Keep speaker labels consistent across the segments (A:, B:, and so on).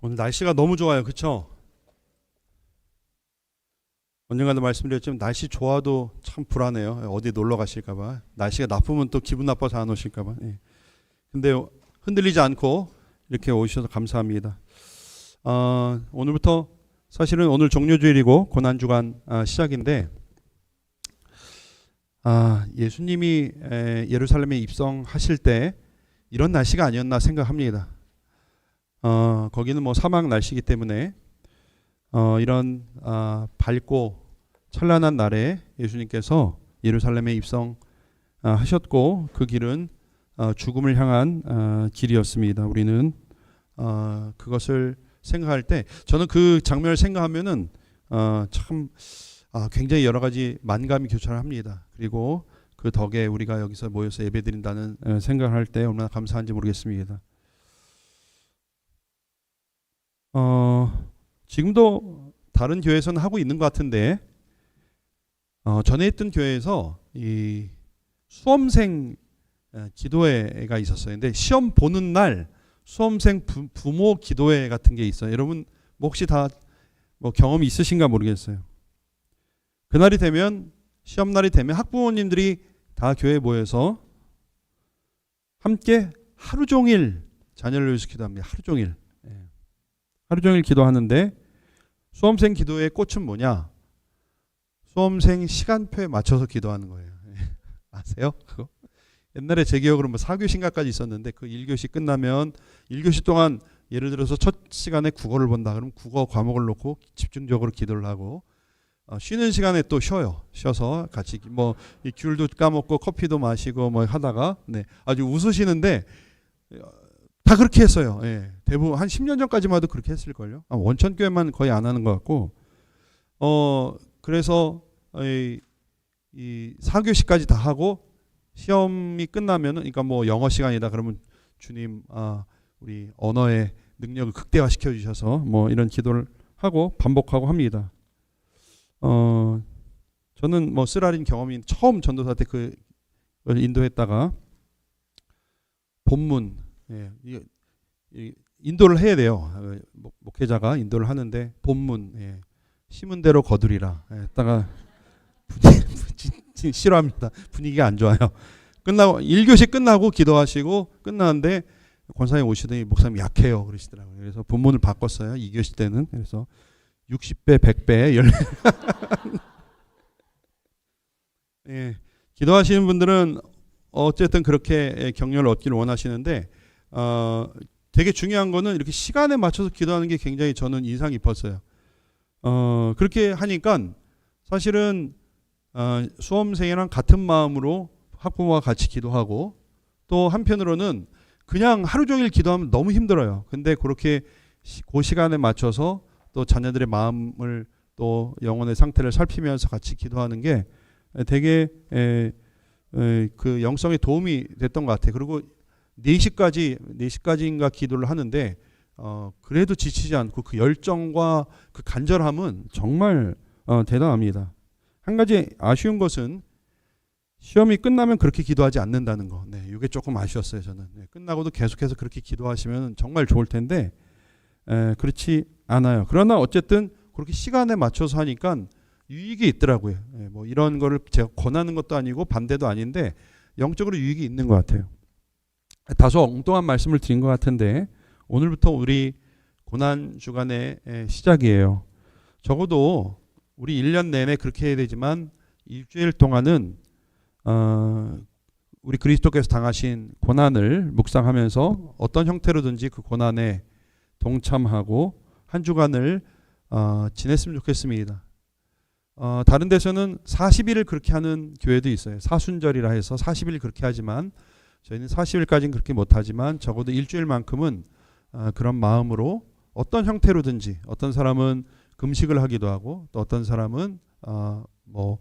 A: 오늘 날씨가 너무 좋아요. 그쵸? 언젠가도 말씀드렸지만 날씨 좋아도 참 불안해요. 어디 놀러 가실까봐. 날씨가 나쁘면 또 기분 나빠서 안 오실까봐. 예. 근데 흔들리지 않고 이렇게 오셔서 감사합니다. 오늘부터 사실은 오늘 종료주일이고 고난주간 시작인데 예수님이 예루살렘에 입성하실 때 이런 날씨가 아니었나 생각합니다. 거기는 뭐 사막 날씨이기 때문에 이런 밝고 찬란한 날에 예수님께서 예루살렘에 입성하셨고 그 길은 죽음을 향한 길이었습니다. 우리는 그것을 생각할 때 저는 그 장면을 생각하면은 참 굉장히 여러 가지 만감이 교차합니다. 그리고 그 덕에 우리가 여기서 모여서 예배드린다는 생각을 할 때 얼마나 감사한지 모르겠습니다. 지금도 다른 교회에서는 하고 있는 것 같은데 전에 있던 교회에서 이 수험생 기도회가 있었어요. 근데 시험 보는 날 수험생 부모 기도회 같은 게 있어요. 여러분 혹시 다 뭐 경험이 있으신가 모르겠어요. 그날이 되면 시험 날이 되면 학부모님들이 다 교회에 모여서 함께 하루 종일 자녀를 위해서 기도합니다. 하루 종일. 하루 종일 기도하는데 수험생 기도의 꽃은 뭐냐? 수험생 시간표에 맞춰서 기도하는 거예요. 아세요? 그거? 옛날에 제 기억으로 뭐 4교시인가까지 있었는데 그 1교시 끝나면 1교시 동안 예를 들어서 첫 시간에 국어를 본다. 그럼 국어 과목을 놓고 집중적으로 기도를 하고 쉬는 시간에 또 쉬어서 같이 뭐 이 귤도 까먹고 커피도 마시고 뭐 하다가 아주 웃으시는데 다 그렇게 했어요. 예. 대부분 한 10년 전까지만 해도 그렇게 했을걸요. 원천교회만 거의 안 하는 것 같고 그래서 이 4교시까지 다 하고 시험이 끝나면은 그러니까 뭐 영어 시간이다 그러면 주님 우리 언어의 능력을 극대화시켜 주셔서 뭐 이런 기도를 하고 반복하고 합니다. 저는 뭐 쓰라린 경험이 처음 전도사 때 그 인도했다가 본문 인도를 해야 돼요. 목회자가 인도를 하는데 본문 심은 대로 거두리라 했다가 싫어합니다. 분위기가 안 좋아요. 끝나고 1교시 끝나고 기도하시고 끝나는데 권사님 오시더니 목사님 약해요 그러시더라고요. 그래서 본문을 바꿨어요. 2교시 때는. 그래서 60배 100배 기도하시는 분들은 어쨌든 그렇게 격려를 얻기를 원하시는데 되게 중요한 거는 이렇게 시간에 맞춰서 기도하는 게 굉장히 저는 인상 깊었어요. 그렇게 하니까 사실은 수험생이랑 같은 마음으로 학부모와 같이 기도하고 또 한편으로는 그냥 하루 종일 기도하면 너무 힘들어요. 근데 그렇게 그 시간에 맞춰서 또 자녀들의 마음을 또 영혼의 상태를 살피면서 같이 기도하는 게 되게 그 영성에 도움이 됐던 것 같아요. 그리고 4시까지인가 기도를 하는데 그래도 지치지 않고 그 열정과 그 간절함은 정말 대단합니다. 한 가지 아쉬운 것은 시험이 끝나면 그렇게 기도하지 않는다는 거. 이게 조금 아쉬웠어요. 저는. 끝나고도 계속해서 그렇게 기도하시면 정말 좋을 텐데 그렇지 않아요. 그러나 어쨌든 그렇게 시간에 맞춰서 하니까 유익이 있더라고요. 뭐 이런 거를 제가 권하는 것도 아니고 반대도 아닌데 영적으로 유익이 있는 것 같아요. 다소 엉뚱한 말씀을 드린 것 같은데 오늘부터 우리 고난 주간의 시작이에요. 적어도 우리 1년 내내 그렇게 해야 되지만 일주일 동안은 우리 그리스도께서 당하신 고난을 묵상하면서 어떤 형태로든지 그 고난에 동참하고 한 주간을 지냈으면 좋겠습니다. 다른 데서는 40일을 그렇게 하는 교회도 있어요. 사순절이라 해서 40일 그렇게 하지만 저희는 40일까지는 그렇게 못하지만 적어도 일주일만큼은 그런 마음으로 어떤 형태로든지 어떤 사람은 금식을 하기도 하고 또 어떤 사람은 뭐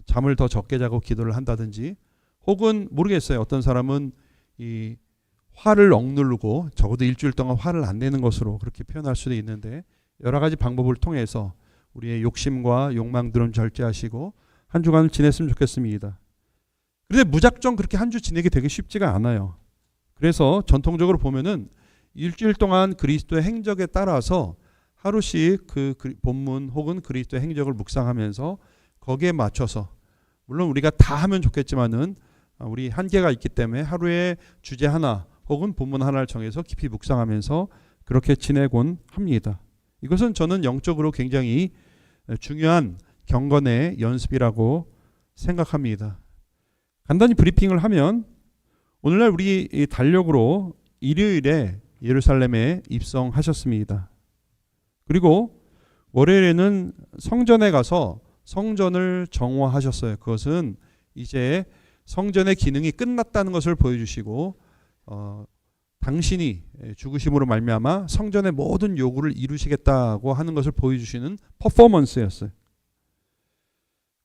A: 잠을 더 적게 자고 기도를 한다든지 혹은 모르겠어요. 어떤 사람은 이 화를 억누르고 적어도 일주일 동안 화를 안 내는 것으로 그렇게 표현할 수도 있는데 여러 가지 방법을 통해서 우리의 욕심과 욕망들은 절제하시고 한 주간을 지냈으면 좋겠습니다. 그런데 무작정 그렇게 한 주 지내기 되게 쉽지가 않아요. 그래서 전통적으로 보면은 일주일 동안 그리스도의 행적에 따라서 하루씩 그 본문 혹은 그리스도의 행적을 묵상하면서 거기에 맞춰서, 물론 우리가 다 하면 좋겠지만은 우리 한계가 있기 때문에 하루에 주제 하나 혹은 본문 하나를 정해서 깊이 묵상하면서 그렇게 지내곤 합니다. 이것은 저는 영적으로 굉장히 중요한 경건의 연습이라고 생각합니다. 간단히 브리핑을 하면, 오늘날 우리 달력으로 일요일에 예루살렘에 입성하셨습니다. 그리고 월요일에는 성전에 가서 성전을 정화하셨어요. 그것은 이제 성전의 기능이 끝났다는 것을 보여주시고 당신이 죽으심으로 말미암아 성전의 모든 요구를 이루시겠다고 하는 것을 보여주시는 퍼포먼스였어요.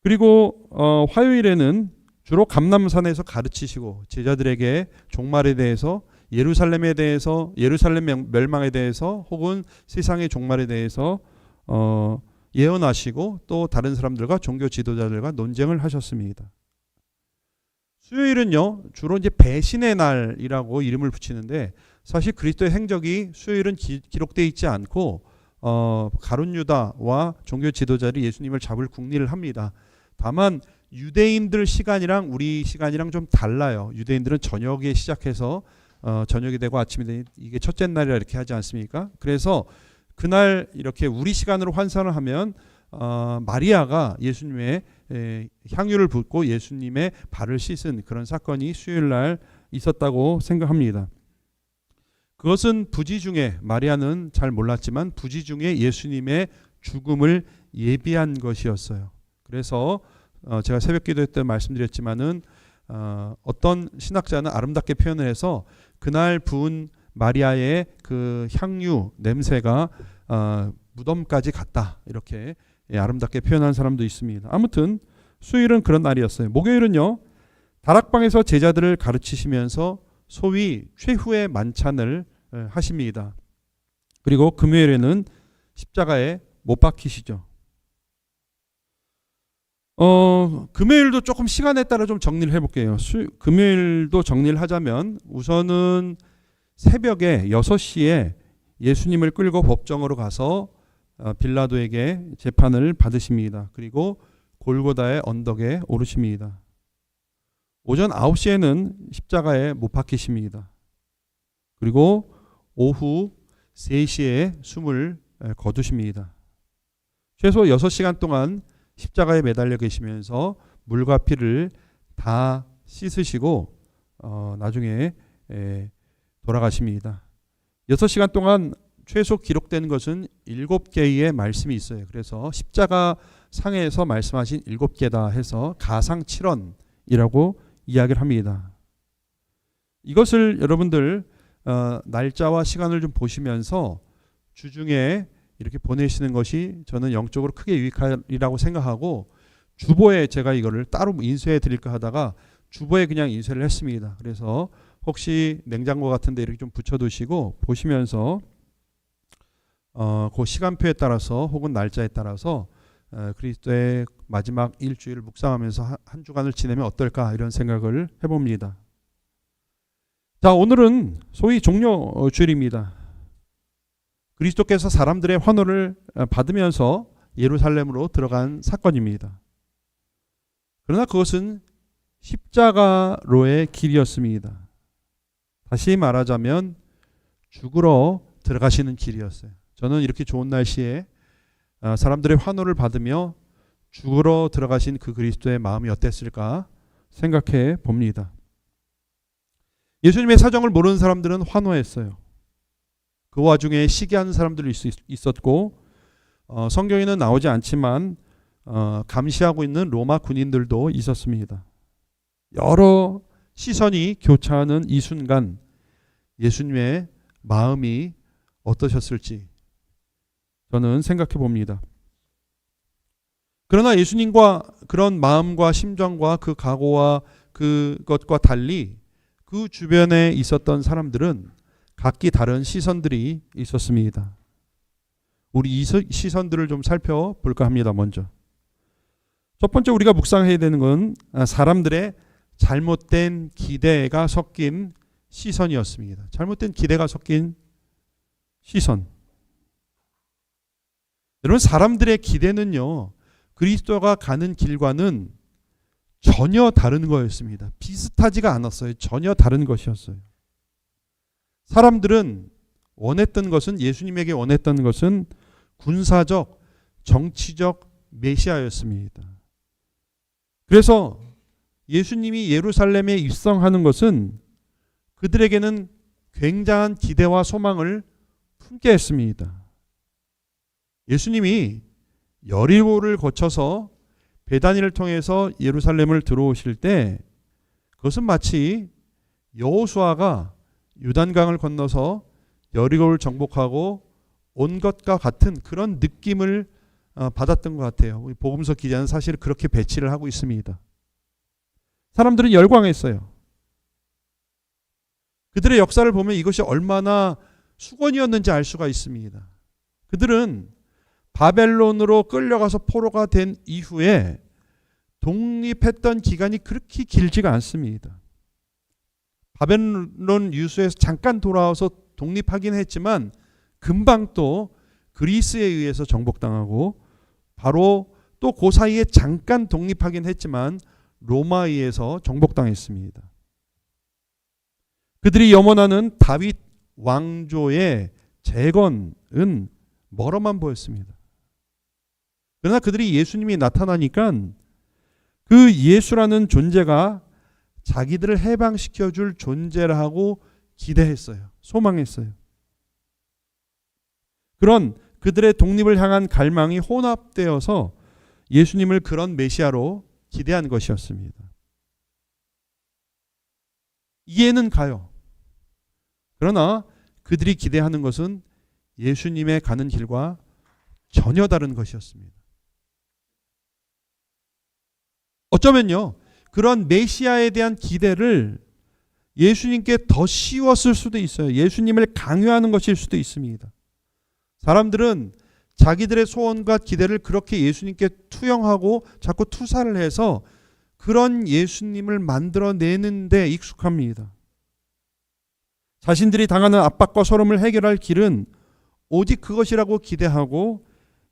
A: 그리고 화요일에는 주로 감람산에서 가르치시고 제자들에게 종말에 대해서, 예루살렘에 대해서, 예루살렘 멸망에 대해서 혹은 세상의 종말에 대해서 예언하시고 또 다른 사람들과 종교 지도자들과 논쟁을 하셨습니다. 수요일은요, 주로 이제 배신의 날이라고 이름을 붙이는데, 사실 그리스도의 행적이 수요일은 기록되어 있지 않고 가룟 유다와 종교 지도자들이 예수님을 잡을 궁리를 합니다. 다만 유대인들 시간이랑 우리 시간이랑 좀 달라요. 유대인들은 저녁에 시작해서 저녁이 되고 아침이 되니 이게 첫째 날이라 이렇게 하지 않습니까? 그래서 그날 이렇게 우리 시간으로 환산을 하면 마리아가 예수님의 향유를 붓고 예수님의 발을 씻은 그런 사건이 수요일 날 있었다고 생각합니다. 그것은 부지 중에, 마리아는 잘 몰랐지만 부지 중에 예수님의 죽음을 예비한 것이었어요. 그래서 제가 새벽 기도 때 말씀드렸지만은 어떤 신학자는 아름답게 표현을 해서 그날 부은 마리아의 그 향유 냄새가 무덤까지 갔다, 이렇게 아름답게 표현한 사람도 있습니다. 아무튼 수요일은 그런 날이었어요. 목요일은요, 다락방에서 제자들을 가르치시면서 소위 최후의 만찬을 하십니다. 그리고 금요일에는 십자가에 못 박히시죠. 금요일도 조금 시간에 따라 좀 정리를 해볼게요. 금요일도 정리를 하자면, 우선은 새벽에 6시에 예수님을 끌고 법정으로 가서 빌라도에게 재판을 받으십니다. 그리고 골고다의 언덕에 오르십니다. 오전 9시에는 십자가에 못 박히십니다. 그리고 오후 3시에 숨을 거두십니다. 최소 6시간 동안 십자가에 매달려 계시면서 물과 피를 다 씻으시고 나중에 돌아가십니다. 6시간 동안 최소 기록된 것은 7개의 말씀이 있어요. 그래서 십자가 상에서 말씀하신 7개다 해서 가상 7원이라고 이야기를 합니다. 이것을 여러분들 날짜와 시간을 좀 보시면서 주중에 이렇게 보내시는 것이 저는 영적으로 크게 유익하리라고 생각하고, 주보에 제가 이거를 따로 인쇄해 드릴까 하다가 주보에 그냥 인쇄를 했습니다. 그래서 혹시 냉장고 같은 데 이렇게 좀 붙여두시고 보시면서 그 시간표에 따라서 혹은 날짜에 따라서 그리스도의 마지막 일주일을 묵상하면서 한 주간을 지내면 어떨까, 이런 생각을 해봅니다. 자, 오늘은 소위 종료주일입니다. 그리스도께서 사람들의 환호를 받으면서 예루살렘으로 들어간 사건입니다. 그러나 그것은 십자가로의 길이었습니다. 다시 말하자면 죽으러 들어가시는 길이었어요. 저는 이렇게 좋은 날씨에 사람들의 환호를 받으며 죽으러 들어가신 그 그리스도의 마음이 어땠을까 생각해 봅니다. 예수님의 사정을 모르는 사람들은 환호했어요. 그 와중에 시기하는 사람들이 있었고, 성경에는 나오지 않지만 감시하고 있는 로마 군인들도 있었습니다. 여러 시선이 교차하는 이 순간 예수님의 마음이 어떠셨을지 저는 생각해 봅니다. 그러나 예수님과 그런 마음과 심정과 그 각오와 그것과 달리 그 주변에 있었던 사람들은 각기 다른 시선들이 있었습니다. 우리 이 시선들을 좀 살펴볼까 합니다. 먼저 첫 번째 우리가 묵상해야 되는 건 사람들의 잘못된 기대가 섞인 시선이었습니다. 잘못된 기대가 섞인 시선. 여러분, 사람들의 기대는요, 그리스도가 가는 길과는 전혀 다른 거였습니다. 비슷하지가 않았어요. 전혀 다른 것이었어요. 사람들은 예수님에게 원했던 것은 군사적, 정치적 메시아였습니다. 그래서 예수님이 예루살렘에 입성하는 것은 그들에게는 굉장한 기대와 소망을 품게 했습니다. 예수님이 여리고를 거쳐서 베다니를 통해서 예루살렘을 들어오실 때 그것은 마치 여호수아가 요단강을 건너서 여리고를 정복하고 온 것과 같은 그런 느낌을 받았던 것 같아요. 우리 복음서 기자는 사실 그렇게 배치를 하고 있습니다. 사람들은 열광했어요. 그들의 역사를 보면 이것이 얼마나 수건이었는지 알 수가 있습니다. 그들은 바벨론으로 끌려가서 포로가 된 이후에 독립했던 기간이 그렇게 길지가 않습니다. 바벨론 유수에서 잠깐 돌아와서 독립하긴 했지만 금방 또 그리스에 의해서 정복당하고 바로 또 그 사이에 잠깐 독립하긴 했지만 로마에 의해서 정복당했습니다. 그들이 염원하는 다윗 왕조의 재건은 멀어만 보였습니다. 그러나 그들이 예수님이 나타나니까 그 예수라는 존재가 자기들을 해방시켜줄 존재라고 기대했어요. 소망했어요. 그런 그들의 독립을 향한 갈망이 혼합되어서 예수님을 그런 메시아로 기대한 것이었습니다. 이해는 가요. 그러나 그들이 기대하는 것은 예수님의 가는 길과 전혀 다른 것이었습니다. 어쩌면요, 그런 메시아에 대한 기대를 예수님께 더 씌웠을 수도 있어요. 예수님을 강요하는 것일 수도 있습니다. 사람들은 자기들의 소원과 기대를 그렇게 예수님께 투영하고 자꾸 투사를 해서 그런 예수님을 만들어내는데 익숙합니다. 자신들이 당하는 압박과 서름을 해결할 길은 오직 그것이라고 기대하고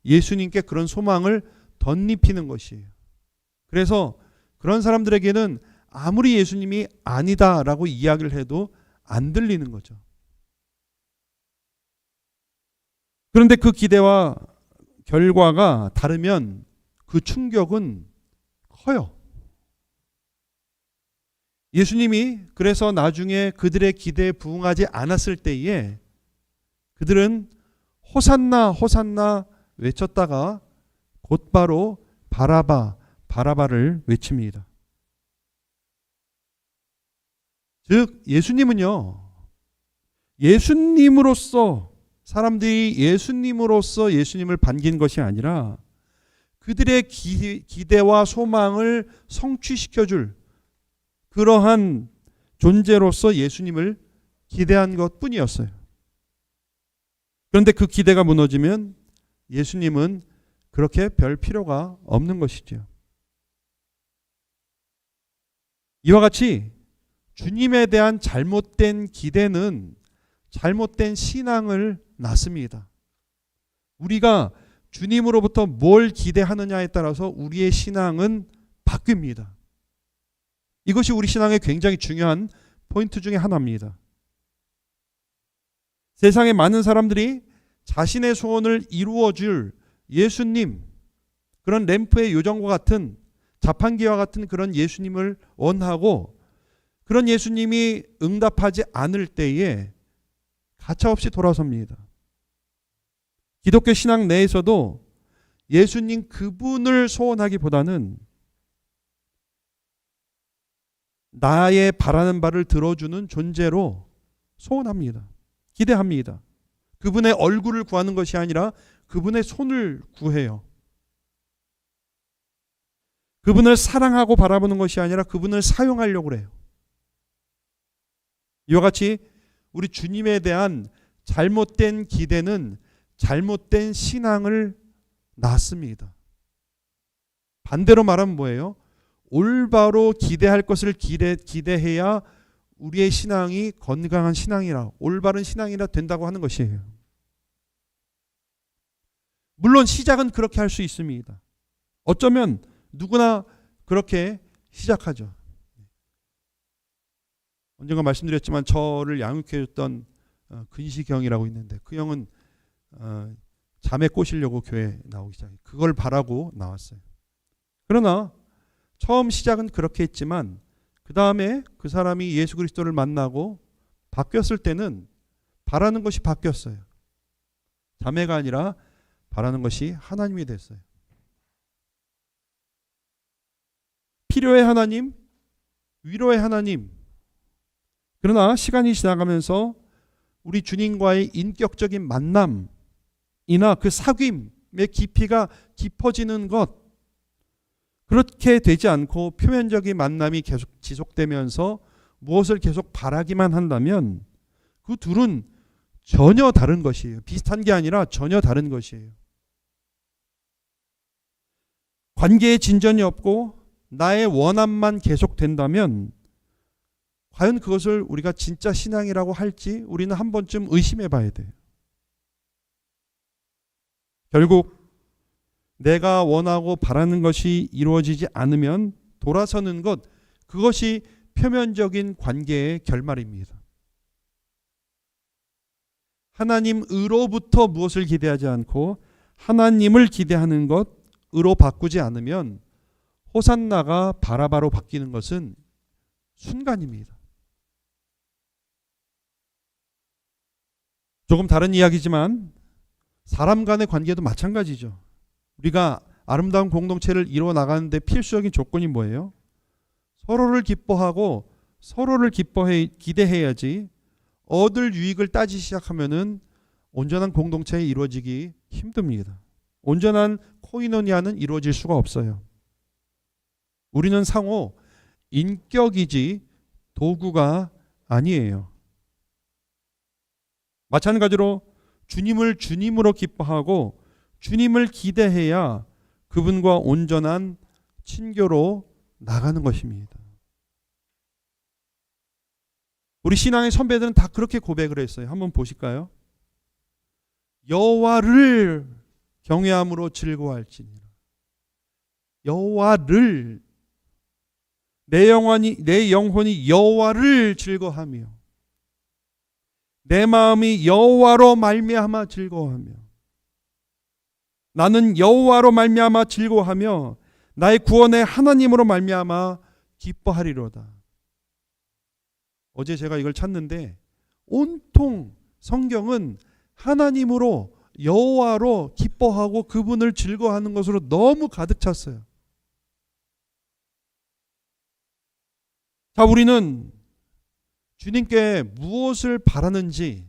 A: 예수님께 그런 소망을 덧입히는 것이에요. 그래서 그런 사람들에게는 아무리 예수님이 아니다라고 이야기를 해도 안 들리는 거죠. 그런데 그 기대와 결과가 다르면 그 충격은 커요. 예수님이 그래서 나중에 그들의 기대에 부응하지 않았을 때에 그들은 호산나 호산나 외쳤다가 곧바로 바라바 바라바를 외칩니다. 즉 예수님은요, 예수님으로서 사람들이 예수님으로서 예수님을 반긴 것이 아니라 그들의 기대와 소망을 성취시켜줄 그러한 존재로서 예수님을 기대한 것뿐이었어요. 그런데 그 기대가 무너지면 예수님은 그렇게 별 필요가 없는 것이죠. 이와 같이 주님에 대한 잘못된 기대는 잘못된 신앙을 낳습니다. 우리가 주님으로부터 뭘 기대하느냐에 따라서 우리의 신앙은 바뀝니다. 이것이 우리 신앙의 굉장히 중요한 포인트 중에 하나입니다. 세상의 많은 사람들이 자신의 소원을 이루어줄 예수님, 그런 램프의 요정과 같은 자판기와 같은 그런 예수님을 원하고 그런 예수님이 응답하지 않을 때에 가차없이 돌아섭니다. 기독교 신앙 내에서도 예수님 그분을 소원하기보다는 나의 바라는 바를 들어주는 존재로 소원합니다. 기대합니다. 그분의 얼굴을 구하는 것이 아니라 그분의 손을 구해요. 그분을 사랑하고 바라보는 것이 아니라 그분을 사용하려고 그래요. 이와 같이 우리 주님에 대한 잘못된 기대는 잘못된 신앙을 낳습니다. 반대로 말하면 뭐예요? 올바로 기대할 것을 기대해야 우리의 신앙이 건강한 신앙이라, 올바른 신앙이라 된다고 하는 것이에요. 물론 시작은 그렇게 할 수 있습니다. 어쩌면 누구나 그렇게 시작하죠. 언젠가 말씀드렸지만 저를 양육해줬던 근시경이라고 있는데 그 형은 잠에 꼬시려고 교회 나오기 시작해요. 그걸 바라고 나왔어요. 그러나 처음 시작은 그렇게 했지만 그 다음에 그 사람이 예수 그리스도를 만나고 바뀌었을 때는 바라는 것이 바뀌었어요. 자매가 아니라 바라는 것이 하나님이 됐어요. 필요의 하나님, 위로의 하나님. 그러나 시간이 지나가면서 우리 주님과의 인격적인 만남이나 그 사귐의 깊이가 깊어지는 것, 그렇게 되지 않고 표면적인 만남이 계속 지속되면서 무엇을 계속 바라기만 한다면 그 둘은 전혀 다른 것이에요. 비슷한 게 아니라 전혀 다른 것이에요. 관계에 진전이 없고 나의 원함만 계속된다면 과연 그것을 우리가 진짜 신앙이라고 할지 우리는 한 번쯤 의심해 봐야 돼요. 결국 내가 원하고 바라는 것이 이루어지지 않으면 돌아서는 것, 그것이 표면적인 관계의 결말입니다. 하나님으로부터 무엇을 기대하지 않고 하나님을 기대하는 것으로 바꾸지 않으면 호산나가 바라바로 바뀌는 것은 순간입니다. 조금 다른 이야기지만 사람 간의 관계도 마찬가지죠. 우리가 아름다운 공동체를 이루어 나가는데 필수적인 조건이 뭐예요? 서로를 기뻐하고 서로를 기대해야지 얻을 유익을 따지기 시작하면은 온전한 공동체에 이루어지기 힘듭니다. 온전한 코이노니아는 이루어질 수가 없어요. 우리는 상호 인격이지 도구가 아니에요. 마찬가지로 주님을 주님으로 기뻐하고 주님을 기대해야 그분과 온전한 친교로 나가는 것입니다. 우리 신앙의 선배들은 다 그렇게 고백을 했어요. 한번 보실까요? 여호와를 경외함으로 즐거워할지니라. 여호와를, 내 영혼이 여호와를 즐거워하며 내 마음이 여호와로 말미암아 즐거워하며 나는 여호와로 말미암아 즐거워하며 나의 구원의 하나님으로 말미암아 기뻐하리로다. 어제 제가 이걸 찾는데 온통 성경은 하나님으로 여호와로 기뻐하고 그분을 즐거워하는 것으로 너무 가득 찼어요. 자, 우리는 주님께 무엇을 바라는지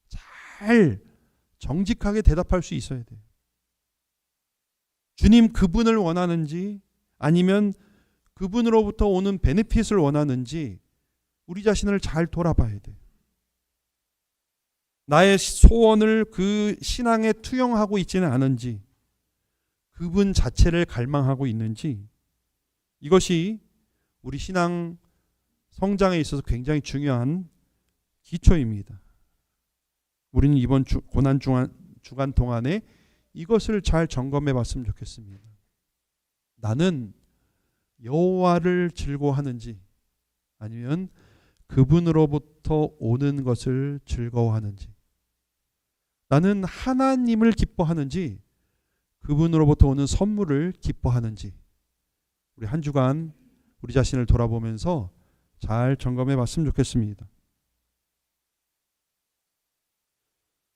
A: 잘 정직하게 대답할 수 있어야 돼요. 주님 그분을 원하는지 아니면 그분으로부터 오는 베네핏을 원하는지 우리 자신을 잘 돌아봐야 돼요. 나의 소원을 그 신앙에 투영하고 있지는 않은지, 그분 자체를 갈망하고 있는지, 이것이 우리 신앙 성장에 있어서 굉장히 중요한 기초입니다. 우리는 이번 고난 주간 동안에 이것을 잘 점검해 봤으면 좋겠습니다. 나는 여호와를 즐거워하는지 아니면 그분으로부터 오는 것을 즐거워하는지, 나는 하나님을 기뻐하는지 그분으로부터 오는 선물을 기뻐하는지, 우리 한 주간 우리 자신을 돌아보면서 잘 점검해 봤으면 좋겠습니다.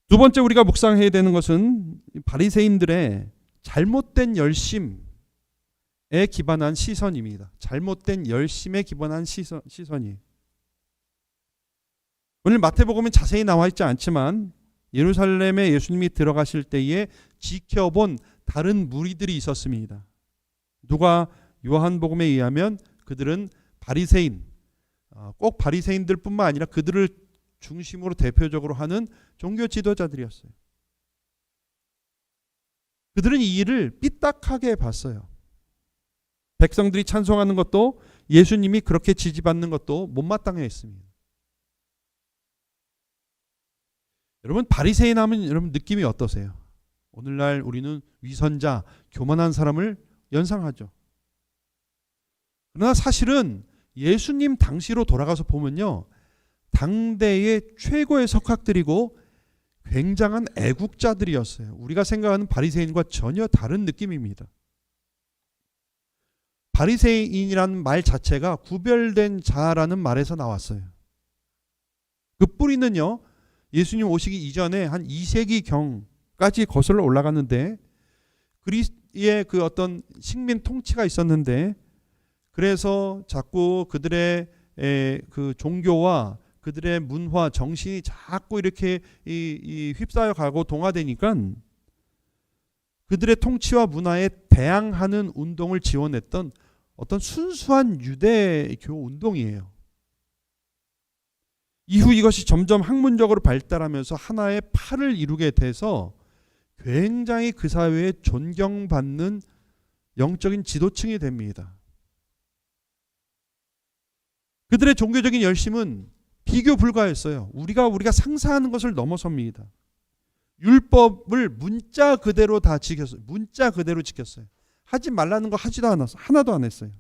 A: 두 번째 우리가 묵상해야 되는 것은 바리새인들의 잘못된 열심에 기반한 시선입니다. 잘못된 열심에 기반한 시선이. 오늘 마태복음은 자세히 나와 있지 않지만 예루살렘에 예수님이 들어가실 때에 지켜본 다른 무리들이 있었습니다. 누가 요한복음에 의하면 그들은 바리새인, 꼭 바리새인들뿐만 아니라 그들을 중심으로 대표적으로 하는 종교 지도자들이었어요. 그들은 이 일을 삐딱하게 봤어요. 백성들이 찬송하는 것도 예수님이 그렇게 지지받는 것도 못마땅해 했습니다. 여러분 바리새인 하면 여러분 느낌이 어떠세요? 오늘날 우리는 위선자, 교만한 사람을 연상하죠. 그러나 사실은 예수님 당시로 돌아가서 보면요, 당대의 최고의 석학들이고 굉장한 애국자들이었어요. 우리가 생각하는 바리새인과 전혀 다른 느낌입니다. 바리새인이라는 말 자체가 구별된 자라는 말에서 나왔어요. 그 뿌리는요, 예수님 오시기 이전에 한 2세기 경까지 거슬러 올라갔는데, 그리스의 그 어떤 식민 통치가 있었는데, 그래서 자꾸 그들의 그 종교와 그들의 문화, 정신이 자꾸 이렇게 휩싸여 가고 동화되니까 그들의 통치와 문화에 대항하는 운동을 지원했던 어떤 순수한 유대교 운동이에요. 이후 이것이 점점 학문적으로 발달하면서 하나의 파를 이루게 돼서 굉장히 그 사회에 존경받는 영적인 지도층이 됩니다. 그들의 종교적인 열심은 비교 불가했어요. 우리가 상상하는 것을 넘어섭니다. 율법을 문자 그대로 다 지켰어요. 문자 그대로 지켰어요. 하지 말라는 거 하지도 않았어요. 하나도 안 했어요.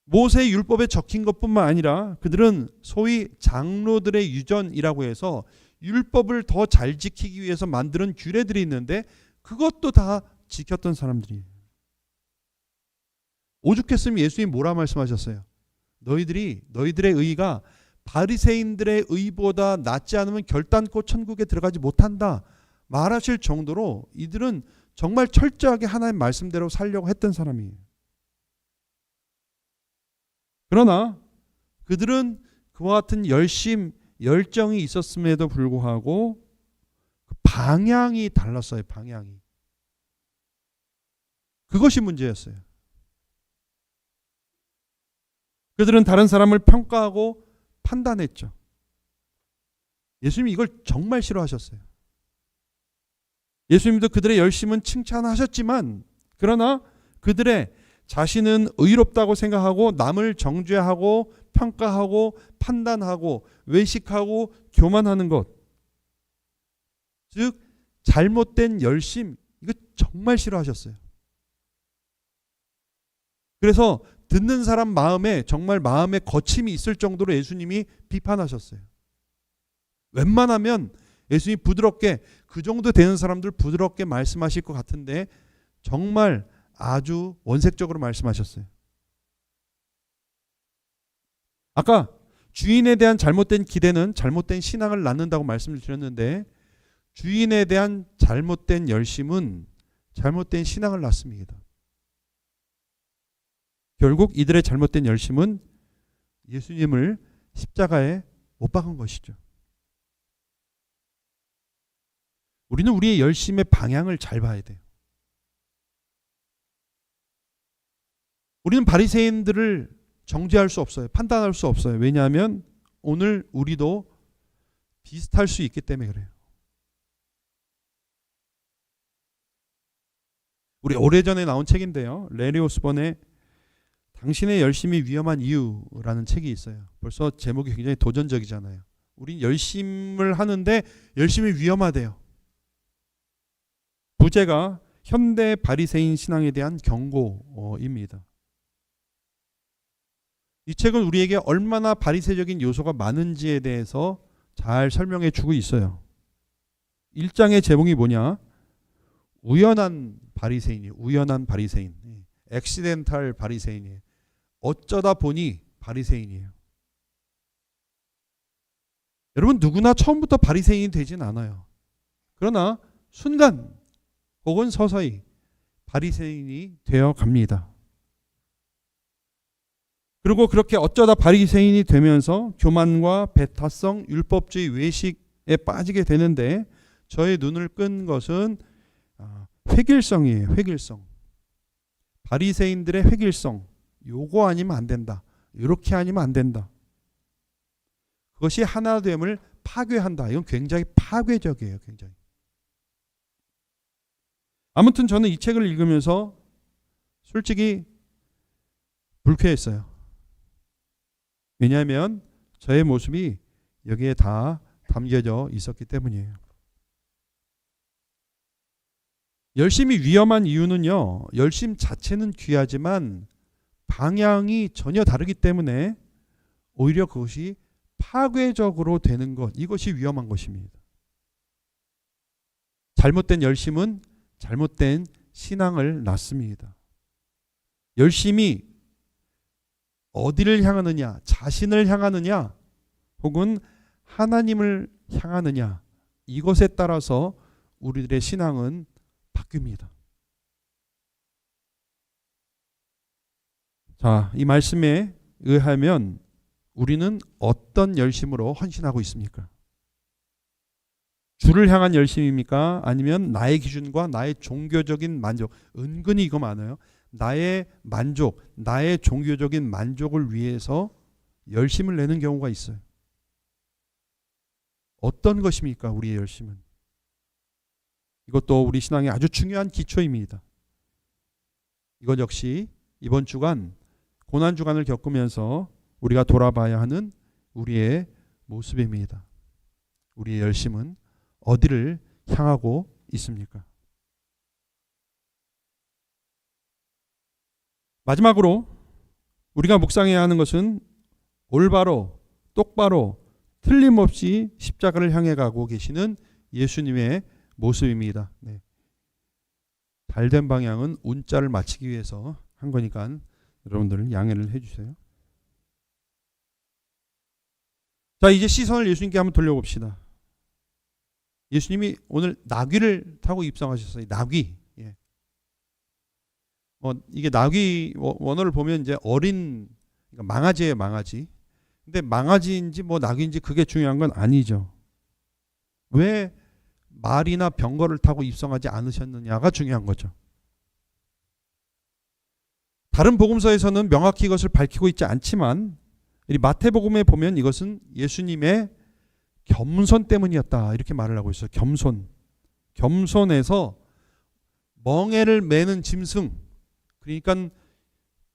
A: 모세 율법에 적힌 것뿐만 아니라 그들은 소위 장로들의 유전이라고 해서 율법을 더 잘 지키기 위해서 만드는 규례들이 있는데 그것도 다 지켰던 사람들이에요. 오죽했으면 예수님이 뭐라 말씀하셨어요? 너희들의 의가 바리새인들의 의보다 낫지 않으면 결단코 천국에 들어가지 못한다 말하실 정도로 이들은 정말 철저하게 하나님 말씀대로 살려고 했던 사람이에요. 그러나 그들은 그와 같은 열정이 있었음에도 불구하고 그 방향이 달랐어요. 방향이. 그것이 문제였어요. 그들은 다른 사람을 평가하고 판단했죠. 예수님이 이걸 정말 싫어하셨어요. 예수님도 그들의 열심은 칭찬하셨지만 그러나 그들의 자신은 의롭다고 생각하고 남을 정죄하고 평가하고 판단하고 외식하고 교만하는 것, 즉 잘못된 열심, 이거 정말 싫어하셨어요. 그래서 듣는 사람 마음에 정말 마음에 거침이 있을 정도로 예수님이 비판하셨어요. 웬만하면 예수님이 부드럽게 그 정도 되는 사람들 부드럽게 말씀하실 것 같은데 정말 아주 원색적으로 말씀하셨어요. 아까 주인에 대한 잘못된 기대는 잘못된 신앙을 낳는다고 말씀을 드렸는데 주인에 대한 잘못된 열심은 잘못된 신앙을 낳습니다. 결국 이들의 잘못된 열심은 예수님을 십자가에 못 박은 것이죠. 우리는 우리의 열심의 방향을 잘 봐야 돼요. 우리는 바리새인들을 정죄할 수 없어요. 판단할 수 없어요. 왜냐하면 오늘 우리도 비슷할 수 있기 때문에 그래요. 우리 오래전에 나온 책인데요. 레리 오스본의 당신의 열심이 위험한 이유라는 책이 있어요. 벌써 제목이 굉장히 도전적이잖아요. 우린 열심을 하는데 열심이 위험하대요. 부제가 현대 바리새인 신앙에 대한 경고입니다. 이 책은 우리에게 얼마나 바리새적인 요소가 많은지에 대해서 잘 설명해 주고 있어요. 1장의 제목이 뭐냐? 우연한 바리새인이에요. 우연한 바리새인. 액시덴탈 바리새인이에요. 어쩌다 보니 바리새인이에요. 여러분 누구나 처음부터 바리새인이 되진 않아요. 그러나 순간 혹은 서서히 바리새인이 되어 갑니다. 그리고 그렇게 어쩌다 바리새인이 되면서 교만과 배타성, 율법주의, 외식에 빠지게 되는데 저의 눈을 끈 것은 획일성이에요. 획일성. 바리새인들의 획일성. 요거 아니면 안 된다. 이렇게 아니면 안 된다. 그것이 하나됨을 파괴한다. 이건 굉장히 파괴적이에요. 굉장히. 아무튼 저는 이 책을 읽으면서 솔직히 불쾌했어요. 왜냐하면 저의 모습이 여기에 다 담겨져 있었기 때문이에요. 열심이 위험한 이유는요, 열심 자체는 귀하지만 방향이 전혀 다르기 때문에 오히려 그것이 파괴적으로 되는 것, 이것이 위험한 것입니다. 잘못된 열심은 잘못된 신앙을 낳습니다. 열심이 어디를 향하느냐, 자신을 향하느냐, 혹은 하나님을 향하느냐, 이것에 따라서 우리들의 신앙은 바뀝니다. 자, 이 말씀에 의하면 우리는 어떤 열심으로 헌신하고 있습니까? 주를 향한 열심입니까? 아니면 나의 기준과 나의 종교적인 만족, 은근히 이거 많아요. 나의 만족, 나의 종교적인 만족을 위해서 열심을 내는 경우가 있어요. 어떤 것입니까? 우리의 열심은. 이것도 우리 신앙의 아주 중요한 기초입니다. 이것 역시 이번 주간 고난주간을 겪으면서 우리가 돌아봐야 하는 우리의 모습입니다. 우리의 열심은 어디를 향하고 있습니까? 마지막으로 우리가 묵상해야 하는 것은 올바로, 똑바로, 틀림없이 십자가를 향해 가고 계시는 예수님의 모습입니다. 네. 잘된 방향은 운자를 맞추기 위해서 한 거니까 여러분들 양해를 해주세요. 자, 이제 시선을 예수님께 한번 돌려봅시다. 예수님이 오늘 나귀를 타고 입성하셨어요. 나귀. 예. 이게 나귀 원어를 보면 이제 어린, 그러니까 망아지예요, 망아지. 근데 망아지인지 뭐 나귀인지 그게 중요한 건 아니죠. 왜 말이나 병거를 타고 입성하지 않으셨느냐가 중요한 거죠. 다른 복음서에서는 명확히 이것을 밝히고 있지 않지만 이 마태복음에 보면 이것은 예수님의 겸손 때문이었다, 이렇게 말을 하고 있어요. 겸손에서 멍에를 매는 짐승, 그러니까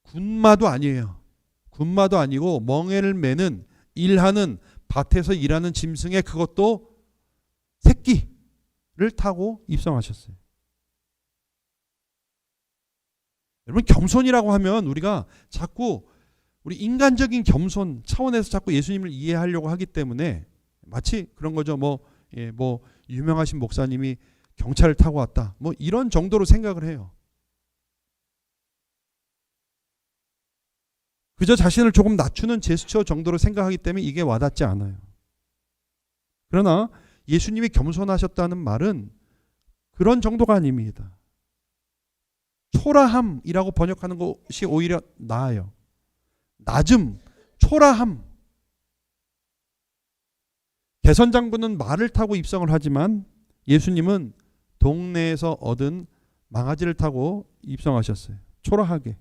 A: 군마도 아니에요. 군마도 아니고 멍에를 매는, 일하는, 밭에서 일하는 짐승의, 그것도 새끼를 타고 입성하셨어요. 여러분, 겸손이라고 하면 우리가 자꾸 우리 인간적인 겸손 차원에서 자꾸 예수님을 이해하려고 하기 때문에 마치 그런 거죠. 뭐 유명하신 목사님이 경차를 타고 왔다, 뭐 이런 정도로 생각을 해요. 그저 자신을 조금 낮추는 제스처 정도로 생각하기 때문에 이게 와닿지 않아요. 그러나 예수님이 겸손하셨다는 말은 그런 정도가 아닙니다. 초라함이라고 번역하는 것이 오히려 나아요. 낮음, 초라함. 개선장군은 말을 타고 입성을 하지만 예수님은 동네에서 얻은 망아지를 타고 입성하셨어요. 초라하게.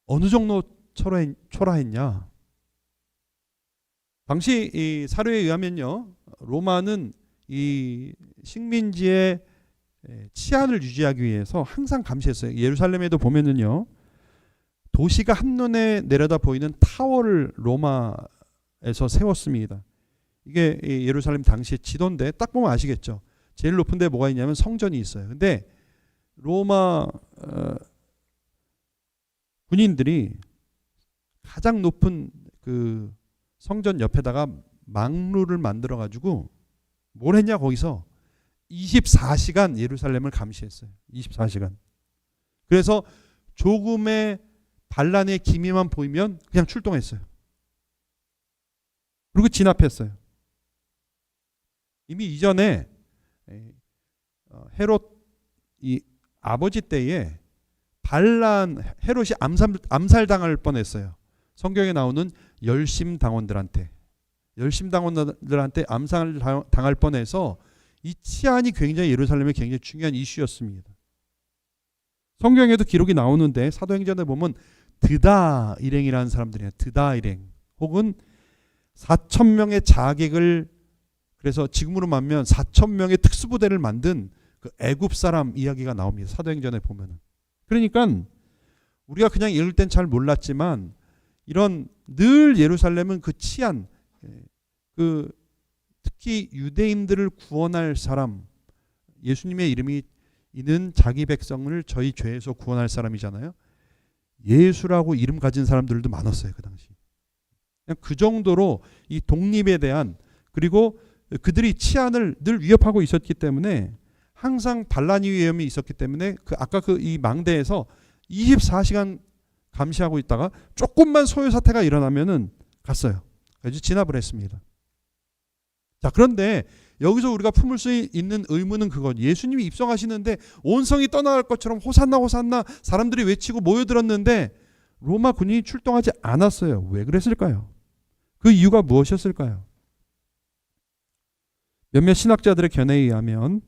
A: 어느 정도 초라했냐? 당시 이 사료에 의하면요, 로마는 이 식민지의 치안을 유지하기 위해서 항상 감시했어요. 예루살렘에도 보면은요, 도시가 한눈에 내려다 보이는 타워를 로마에서 세웠습니다. 이게 예루살렘 당시의 지도인데 딱 보면 아시겠죠. 제일 높은 데 뭐가 있냐면 성전이 있어요. 근데 로마 군인들이 가장 높은 그 성전 옆에다가 망루를 만들어 가지고 뭘 했냐, 거기서 24시간 예루살렘을 감시했어요. 24시간. 그래서 조금의 반란의 기미만 보이면 그냥 출동했어요. 그리고 진압했어요. 이미 이전에 헤롯 이 아버지 때에 헤롯이 암살당할 뻔했어요. 성경에 나오는 열심당원들한테 암살을 당할 뻔해서 이 치안이 굉장히 예루살렘에 굉장히 중요한 이슈였습니다. 성경에도 기록이 나오는데 사도행전에 보면 드다 일행이라는 사람들이에요. 드다 일행, 혹은 4,000명의 자객을, 그래서 지금으로 말하면 4,000명의 특수부대를 만든 그 애굽 사람 이야기가 나옵니다. 사도행전에 보면은. 그러니까 우리가 그냥 읽을 땐 잘 몰랐지만 이런 늘 예루살렘은 그 치안, 그 특히 유대인들을 구원할 사람, 예수님의 이름이 있는 자기 백성을 저희 죄에서 구원할 사람이잖아요. 예수라고 이름 가진 사람들도 많았어요, 그 당시. 그냥 그 정도로 이 독립에 대한, 그리고 그들이 치안을 늘 위협하고 있었기 때문에 항상 반란이 위험이 있었기 때문에 아까 이 망대에서 24시간 감시하고 있다가 조금만 소요 사태가 일어나면은 갔어요. 그래서 진압을 했습니다. 자, 그런데 여기서 우리가 품을 수 있는 의문은 그건, 예수님이 입성하시는데 온 성이 떠나갈 것처럼 호산나 호산나 사람들이 외치고 모여들었는데 로마 군인이 출동하지 않았어요. 왜 그랬을까요? 그 이유가 무엇이었을까요? 몇몇 신학자들의 견해에 의하면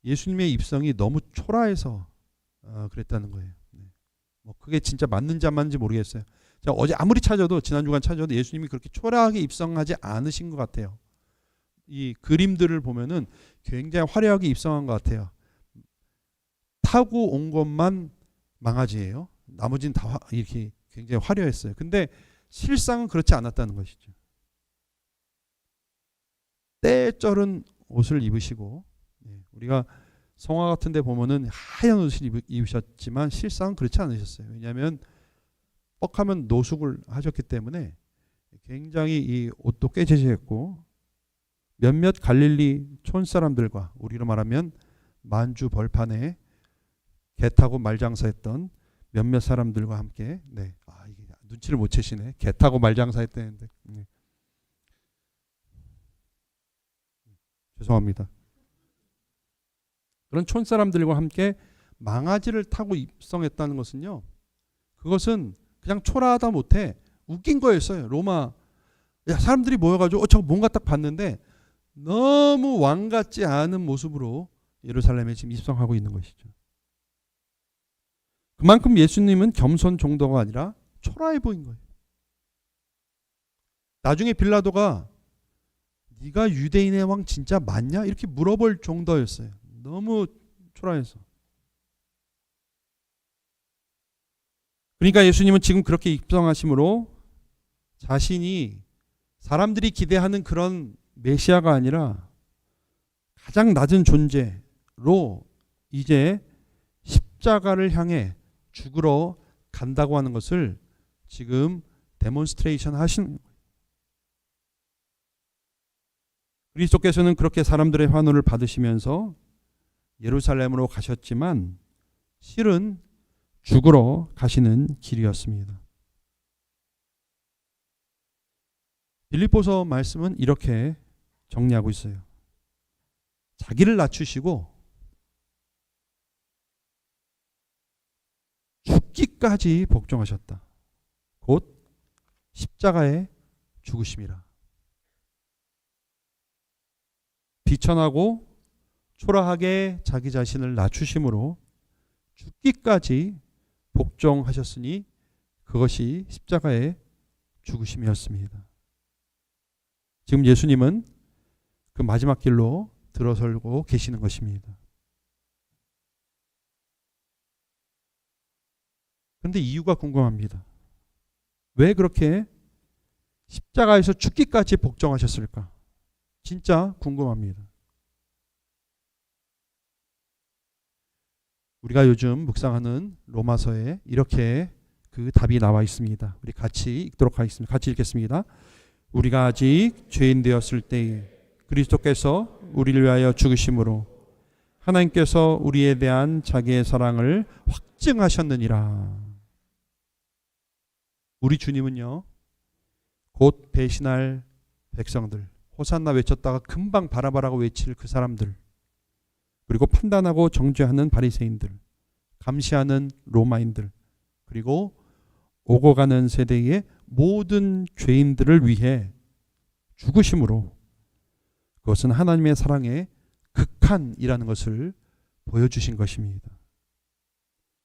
A: 예수님의 입성이 너무 초라해서 그랬다는 거예요. 뭐 그게 진짜 맞는지 안 맞는지 모르겠어요. 자, 어제 아무리 찾아도, 지난 주간 찾아도 예수님이 그렇게 초라하게 입성하지 않으신 것 같아요. 이 그림들을 보면은 굉장히 화려하게 입성한 것 같아요. 타고 온 것만 망아지예요. 나머지는 다 이렇게 굉장히 화려했어요. 근데 실상은 그렇지 않았다는 것이죠. 때쩔은 옷을 입으시고, 우리가 성화 같은 데 보면은 하얀 옷을 입으셨지만 실상은 그렇지 않으셨어요. 왜냐하면 뻑하면 노숙을 하셨기 때문에 굉장히 이 옷도 깨지셨고, 몇몇 갈릴리 촌 사람들과, 우리로 말하면 만주 벌판에 개 타고 말장사했던 몇몇 사람들과 함께, 이게 눈치를 못 채시네. 개 타고 말장사했다는데, 죄송합니다. 그런 촌 사람들과 함께 망아지를 타고 입성했다는 것은요, 그것은 그냥 초라하다 못해 웃긴 거였어요. 로마 사람들이 모여가지고 저 뭔가 딱 봤는데 너무 왕 같지 않은 모습으로 예루살렘에 지금 입성하고 있는 것이죠. 그만큼 예수님은 겸손 정도가 아니라 초라해 보인 거예요. 나중에 빌라도가 네가 유대인의 왕 진짜 맞냐? 이렇게 물어볼 정도였어요. 너무 초라해서. 그러니까 예수님은 지금 그렇게 입성하심으로 자신이 사람들이 기대하는 그런 메시아가 아니라 가장 낮은 존재로 이제 십자가를 향해 죽으러 간다고 하는 것을 지금 데몬스트레이션 하시는 거예요. 그리스도께서는 그렇게 사람들의 환호를 받으시면서 예루살렘으로 가셨지만 실은 죽으러 가시는 길이었습니다. 빌립보서 말씀은 이렇게 정리하고 있어요. 자기를 낮추시고 죽기까지 복종하셨다. 곧 십자가에 죽으심이라. 비천하고 초라하게 자기 자신을 낮추심으로 죽기까지 복종하셨으니 그것이 십자가의 죽으심이었습니다. 지금 예수님은 그 마지막 길로 들어설고 계시는 것입니다. 그런데 이유가 궁금합니다. 왜 그렇게 십자가에서 죽기까지 복종하셨을까? 진짜 궁금합니다. 우리가 요즘 묵상하는 로마서에 이렇게 그 답이 나와 있습니다. 우리 같이 읽도록 하겠습니다. 같이 읽겠습니다. 우리가 아직 죄인 되었을 때에 그리스도께서 우리를 위하여 죽으심으로 하나님께서 우리에 대한 자기의 사랑을 확증하셨느니라. 우리 주님은요, 곧 배신할 백성들, 호산나 외쳤다가 금방 바라바라고 외칠 그 사람들, 그리고 판단하고 정죄하는 바리새인들, 감시하는 로마인들, 그리고 오고 가는 세대의 모든 죄인들을 위해 죽으심으로 그것은 하나님의 사랑의 극한이라는 것을 보여주신 것입니다.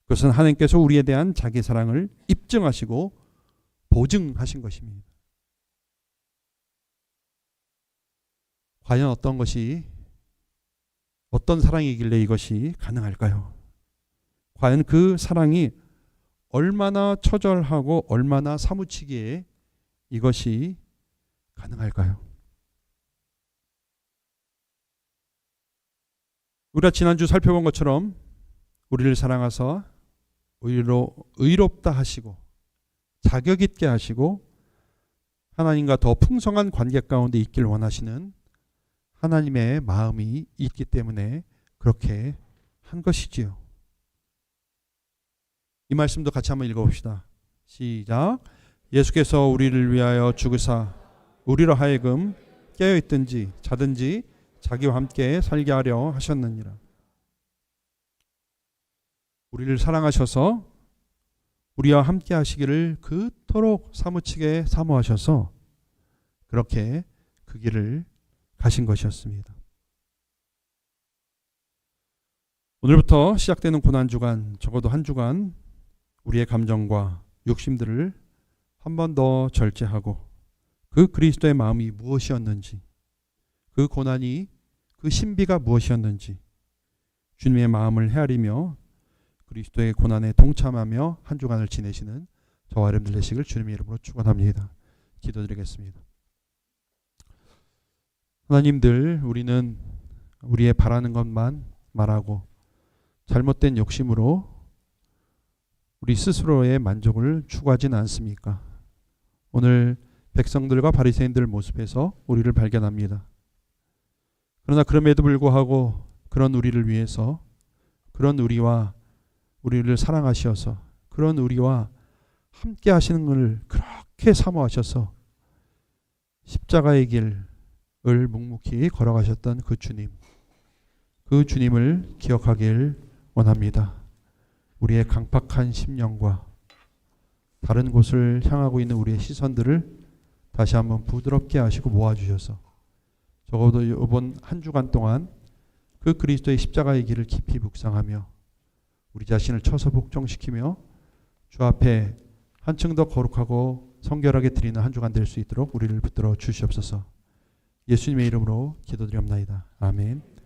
A: 그것은 하나님께서 우리에 대한 자기 사랑을 입증하시고 보증하신 것입니다. 과연 어떤 사랑이길래 이것이 가능할까요? 과연 그 사랑이 얼마나 처절하고 얼마나 사무치기에 이것이 가능할까요? 우리가 지난주 살펴본 것처럼 우리를 사랑하사 의롭다 하시고 자격 있게 하시고 하나님과 더 풍성한 관계 가운데 있길 원하시는 하나님의 마음이 있기 때문에 그렇게 한 것이지요. 이 말씀도 같이 한번 읽어봅시다. 시작. 예수께서 우리를 위하여 죽으사 우리로 하여금 깨어있든지 자든지 자기와 함께 살게 하려 하셨느니라. 우리를 사랑하셔서 우리와 함께 하시기를 그토록 사무치게 사모하셔서 그렇게 그 길을 가신 것이었습니다. 오늘부터 시작되는 고난주간, 적어도 한 주간 우리의 감정과 욕심들을 한 번 더 절제하고 그 그리스도의 마음이 무엇이었는지, 그 고난이, 그 신비가 무엇이었는지 주님의 마음을 헤아리며 그리스도의 고난에 동참하며 한 주간을 지내시는 저와 여러분들 되시길 주님의 이름으로 축원합니다. 기도드리겠습니다. 하나님들, 우리는 우리의 바라는 것만 말하고 잘못된 욕심으로 우리 스스로의 만족을 추구하지는 않습니까? 오늘 백성들과 바리새인들 모습에서 우리를 발견합니다. 그러나 그럼에도 불구하고 그런 우리를 위해서, 그런 우리와 우리를 사랑하셔서, 그런 우리와 함께 하시는 것을 그렇게 사모하셔서 십자가의 길을 묵묵히 걸어가셨던 그 주님, 그 주님을 기억하길 원합니다. 우리의 강팍한 심령과 다른 곳을 향하고 있는 우리의 시선들을 다시 한번 부드럽게 하시고 모아주셔서 적어도 이번 한 주간 동안 그 그리스도의 십자가의 길을 깊이 묵상하며 우리 자신을 쳐서 복종시키며 주 앞에 한층 더 거룩하고 성결하게 드리는 한 주간 될 수 있도록 우리를 붙들어 주시옵소서. 예수님의 이름으로 기도드리옵나이다. 아멘.